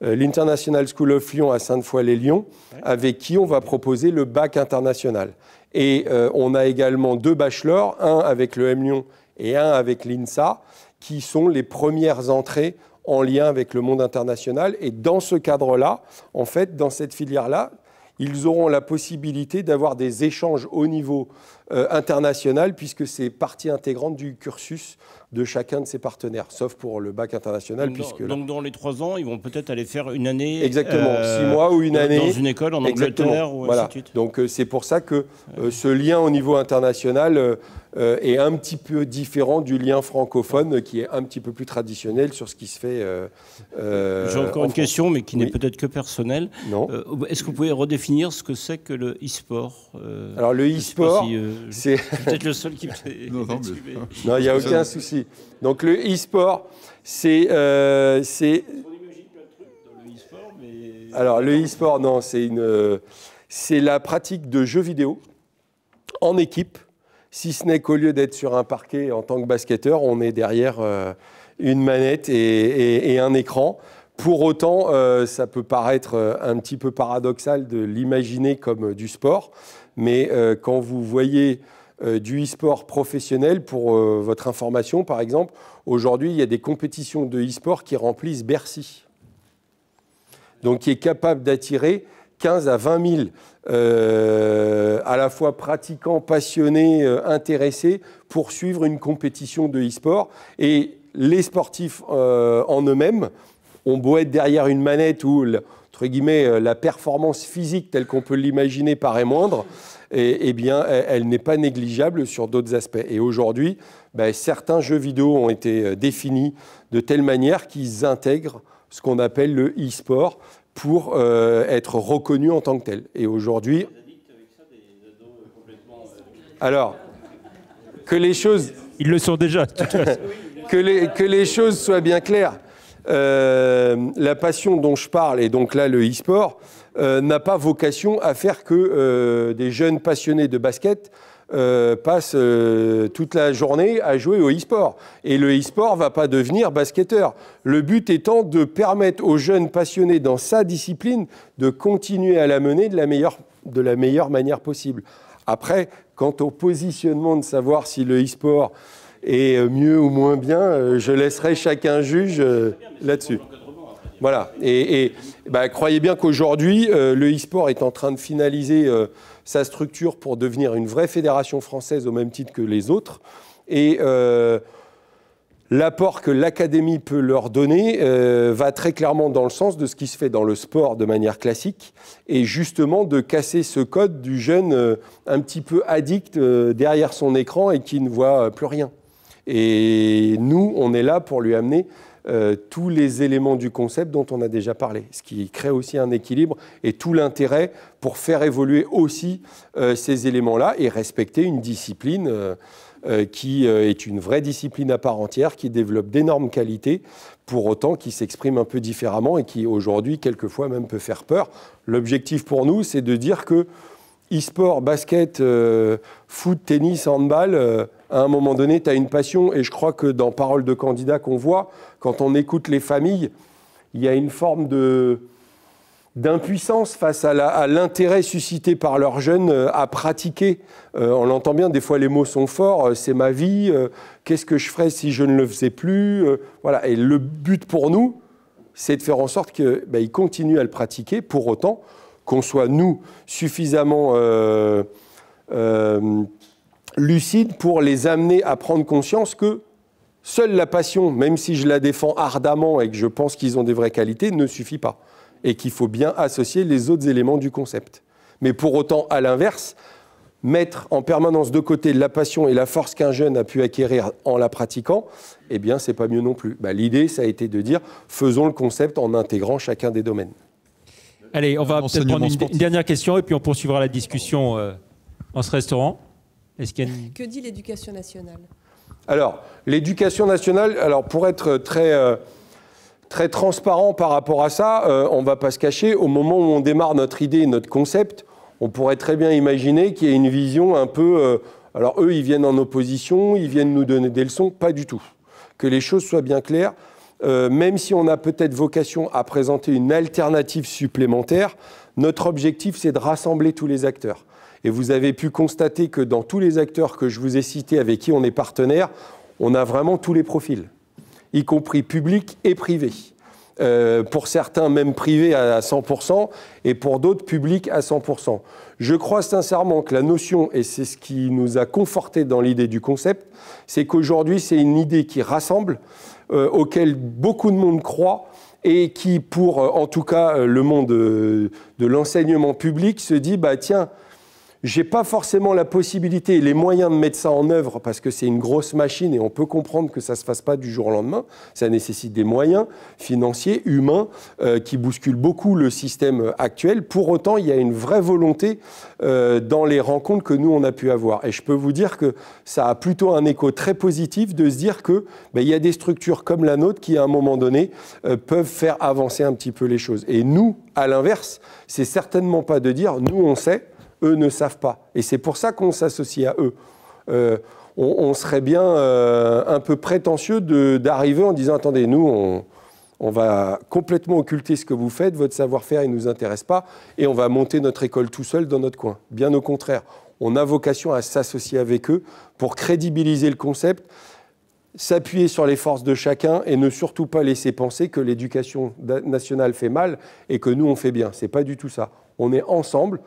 l'International School of Lyon à Sainte-Foy-les-Lyons, avec qui on va proposer le bac international. Et on a également 2 bachelors, un avec le M Lyon et un avec l'INSA, qui sont les premières entrées en lien avec le monde international. Et dans ce cadre-là, en fait, dans cette filière-là, ils auront la possibilité d'avoir des échanges au niveau international, puisque c'est partie intégrante du cursus de chacun de ses partenaires, sauf pour le bac international. Donc dans les 3 ans, ils vont peut-être aller faire une année... Exactement, 6 mois ou une année. Dans une école en Angleterre ou voilà. ainsi de suite. Donc c'est pour ça que ce lien au niveau international est un petit peu différent du lien francophone, qui est un petit peu plus traditionnel sur ce qui se fait J'ai encore une question, mais qui n'est peut-être que personnelle. Non. Est-ce que vous pouvez redéfinir ce que c'est que le e-sport? Alors le e-sport, c'est peut-être le seul qui me fait... Non, il n'y a aucun souci. Donc le e-sport, c'est... Alors le e-sport, non, c'est la pratique de jeux vidéo en équipe, si ce n'est qu'au lieu d'être sur un parquet en tant que basketteur, on est derrière une manette et un écran. Pour autant, ça peut paraître un petit peu paradoxal de l'imaginer comme du sport, mais quand vous voyez du e-sport professionnel, pour votre information par exemple, aujourd'hui il y a des compétitions de e-sport qui remplissent Bercy. Donc qui est capable d'attirer 15 à 20 000 à la fois pratiquants, passionnés, intéressés pour suivre une compétition de e-sport. Et les sportifs en eux-mêmes ont beau être derrière une manette où, entre guillemets, la performance physique telle qu'on peut l'imaginer paraît moindre, eh bien, elle n'est pas négligeable sur d'autres aspects. Et aujourd'hui, certains jeux vidéo ont été définis de telle manière qu'ils intègrent ce qu'on appelle le e-sport, pour être reconnus en tant que tels. Et aujourd'hui... Alors, que les choses... Ils le sont déjà. que les choses soient bien claires. La passion dont je parle, et donc là le e-sport, n'a pas vocation à faire que des jeunes passionnés de basket passent toute la journée à jouer au e-sport. Et le e-sport ne va pas devenir basketteur. Le but étant de permettre aux jeunes passionnés dans sa discipline de continuer à la mener de la meilleure manière possible. Après, quant au positionnement de savoir si le e-sport est mieux ou moins bien, je laisserai chacun juge là-dessus. Voilà. Et croyez bien qu'aujourd'hui, le e-sport est en train de finaliser sa structure pour devenir une vraie fédération française au même titre que les autres. Et l'apport que l'académie peut leur donner va très clairement dans le sens de ce qui se fait dans le sport de manière classique et justement de casser ce code du jeune un petit peu addict derrière son écran et qui ne voit plus rien. Et nous, on est là pour lui amener tous les éléments du concept dont on a déjà parlé, ce qui crée aussi un équilibre et tout l'intérêt pour faire évoluer aussi ces éléments-là et respecter une discipline qui est une vraie discipline à part entière, qui développe d'énormes qualités, pour autant qui s'exprime un peu différemment et qui aujourd'hui, quelquefois même, peut faire peur. L'objectif pour nous, c'est de dire que e-sport, basket, foot, tennis, handball, à un moment donné, tu as une passion. Et je crois que dans Paroles de candidats qu'on voit, quand on écoute les familles, il y a une forme d'impuissance face à l'intérêt suscité par leurs jeunes à pratiquer. On l'entend bien, des fois les mots sont forts, c'est ma vie, qu'est-ce que je ferais si je ne le faisais plus voilà. Et le but pour nous, c'est de faire en sorte qu'ils continuent à le pratiquer, pour autant qu'on soit, nous, suffisamment lucides pour les amener à prendre conscience que seule la passion, même si je la défends ardemment et que je pense qu'ils ont des vraies qualités, ne suffit pas. Et qu'il faut bien associer les autres éléments du concept. Mais pour autant, à l'inverse, mettre en permanence de côté la passion et la force qu'un jeune a pu acquérir en la pratiquant, eh bien, c'est pas mieux non plus. L'idée, ça a été de dire, faisons le concept en intégrant chacun des domaines. Allez, on va peut-être prendre une dernière question et puis on poursuivra la discussion en ce restaurant. Est-ce qu'il y a une... Que dit l'éducation nationale ? Alors, l'éducation nationale, pour être très transparent par rapport à ça, on ne va pas se cacher, au moment où on démarre notre idée, notre concept, on pourrait très bien imaginer qu'il y ait une vision un peu... alors eux, ils viennent en opposition, ils viennent nous donner des leçons, pas du tout. Que les choses soient bien claires, même si on a peut-être vocation à présenter une alternative supplémentaire, notre objectif, c'est de rassembler tous les acteurs. Et vous avez pu constater que dans tous les acteurs que je vous ai cités, avec qui on est partenaire, on a vraiment tous les profils, y compris public et privé. Pour certains, même privés à 100%, et pour d'autres, publics à 100%. Je crois sincèrement que la notion, et c'est ce qui nous a conforté dans l'idée du concept, c'est qu'aujourd'hui, c'est une idée qui rassemble, auquel beaucoup de monde croit, et qui, pour en tout cas le monde de l'enseignement public, se dit, tiens, j'ai pas forcément la possibilité et les moyens de mettre ça en œuvre parce que c'est une grosse machine et on peut comprendre que ça ne se fasse pas du jour au lendemain. Ça nécessite des moyens financiers, humains, qui bousculent beaucoup le système actuel. Pour autant, il y a une vraie volonté dans les rencontres que nous, on a pu avoir. Et je peux vous dire que ça a plutôt un écho très positif de se dire que il y a des structures comme la nôtre qui, à un moment donné, peuvent faire avancer un petit peu les choses. Et nous, à l'inverse, c'est certainement pas de dire, nous, on sait, eux ne savent pas. Et c'est pour ça qu'on s'associe à eux. On serait bien un peu prétentieux d'arriver en disant « Attendez, nous, on va complètement occulter ce que vous faites, votre savoir-faire, il ne nous intéresse pas, et on va monter notre école tout seul dans notre coin. » Bien au contraire, on a vocation à s'associer avec eux pour crédibiliser le concept, s'appuyer sur les forces de chacun et ne surtout pas laisser penser que l'éducation nationale fait mal et que nous, on fait bien. Ce n'est pas du tout ça. On est ensemble.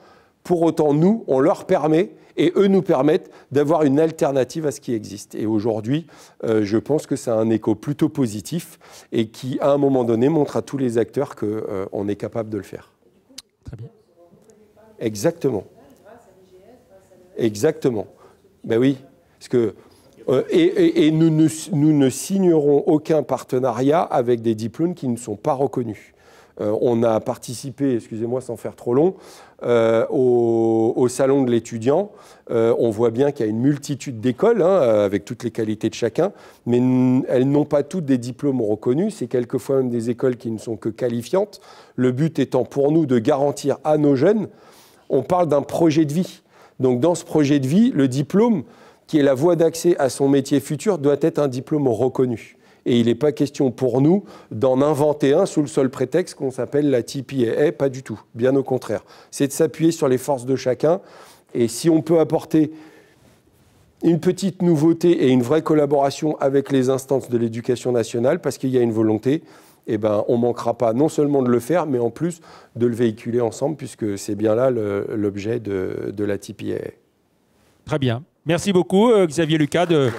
Pour autant, nous, on leur permet, et eux nous permettent, d'avoir une alternative à ce qui existe. Et aujourd'hui, je pense que c'est un écho plutôt positif et qui, à un moment donné, montre à tous les acteurs qu'on est capable de le faire. Très bien. Exactement. Exactement. Ben oui. Parce que, et nous ne signerons aucun partenariat avec des diplômes qui ne sont pas reconnus. On a participé, excusez-moi sans faire trop long, au salon de l'étudiant. On voit bien qu'il y a une multitude d'écoles, avec toutes les qualités de chacun, mais elles n'ont pas toutes des diplômes reconnus. C'est quelquefois même des écoles qui ne sont que qualifiantes. Le but étant pour nous de garantir à nos jeunes, on parle d'un projet de vie. Donc dans ce projet de vie, le diplôme, qui est la voie d'accès à son métier futur, doit être un diplôme reconnu. Et il n'est pas question pour nous d'en inventer un sous le seul prétexte qu'on s'appelle la TPAA, pas du tout, bien au contraire. C'est de s'appuyer sur les forces de chacun. Et si on peut apporter une petite nouveauté et une vraie collaboration avec les instances de l'éducation nationale, parce qu'il y a une volonté, eh ben, on ne manquera pas non seulement de le faire, mais en plus de le véhiculer ensemble, puisque c'est bien là l'objet de la TPAA. Très bien. Merci beaucoup, Xavier Lucas, de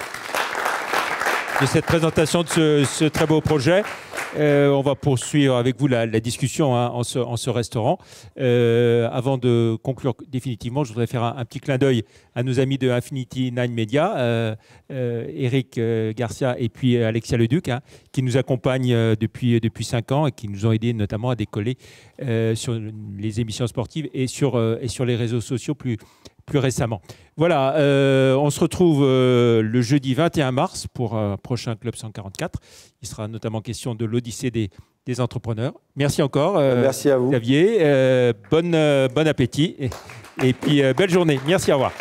cette présentation de ce très beau projet. On va poursuivre avec vous la discussion en ce restaurant. Avant de conclure définitivement, je voudrais faire un petit clin d'œil à nos amis de Infinity Nine Media, Eric Garcia et puis Alexia Leduc, qui nous accompagnent depuis 5 ans et qui nous ont aidés notamment à décoller sur les émissions sportives et sur les réseaux sociaux plus récemment. Voilà, on se retrouve le jeudi 21 mars pour un prochain Club 144. Il sera notamment question de l'Odyssée des entrepreneurs. Merci encore, merci à vous. Xavier. Bon appétit et puis belle journée. Merci, au revoir.